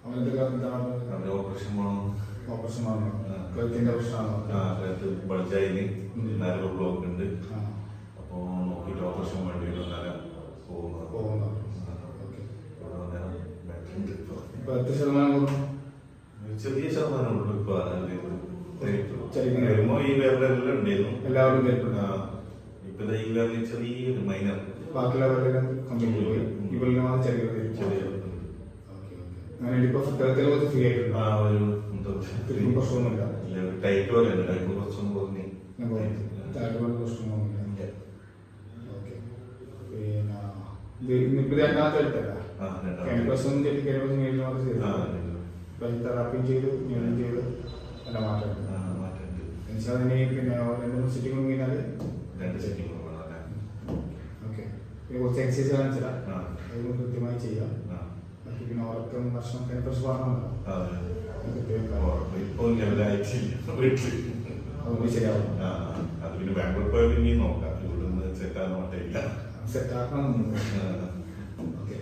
അവന്റെ ഓപ്പറേഷൻ വേണം. ഓപ്പറേഷൻ ആണോ? കഴുത്തിന്റെ പ്രശ്നമാണോ? കഴുത്ത് ബൾജായി നരവ് ബ്ലോക്ക് ഉണ്ട്. അപ്പൊ നോക്കിയിട്ട് ഓപ്പറേഷൻ വേണ്ടി വരും. എന്നാലും പോകുന്നത് ചെറിയ ശതമാനം ഉള്ളു. ഇപ്പൊ വരുമ്പോ ഈ വേറെല്ലാം ഉണ്ടായിരുന്നു. എല്ലാവരും ഇപ്പൊ ഈ വേറെ ചെറിയൊരു മൈനർ. ബാക്കിയുള്ള ഫ്രീ ആയിട്ടുണ്ട്. പ്രശ്നമൊന്നുമില്ല. ടൈറ്റ് പോലെ കുറച്ചൊന്നും കുറഞ്ഞു. പ്രശ്നമൊന്നുമില്ല. ഓക്കെ. പിന്നെ ഇപ്പൊ രണ്ടാമത്തെ എടുത്തല്ല ക്യാമ്പസും തെറാപ്പിയും ചെയ്തു, ന്യൂറും ചെയ്തു. നല്ല മാറ്റമുണ്ട്. പിന്നെ 2 സിറ്റിംഗ് കഴിഞ്ഞാൽ ഓക്കെ. കുറച്ച് എക്സസൈസ് കാണിച്ചാൽ അതൊന്നും കൃത്യമായി ചെയ്യാം. പിന്നെ ഉറക്കം ഭക്ഷണം അതിനെക്കുറിച്ച് പറഞ്ഞല്ലോ. അതൊന്നും ശരിയാവും. അത് പിന്നെ ബാംഗ്ലൂർ പോയാൽ പിന്നെ നോക്കാം. ഇവിടുന്ന് സെറ്റാക്കാൻ പറ്റില്ല. സെറ്റാക്കണം. ഓക്കെ.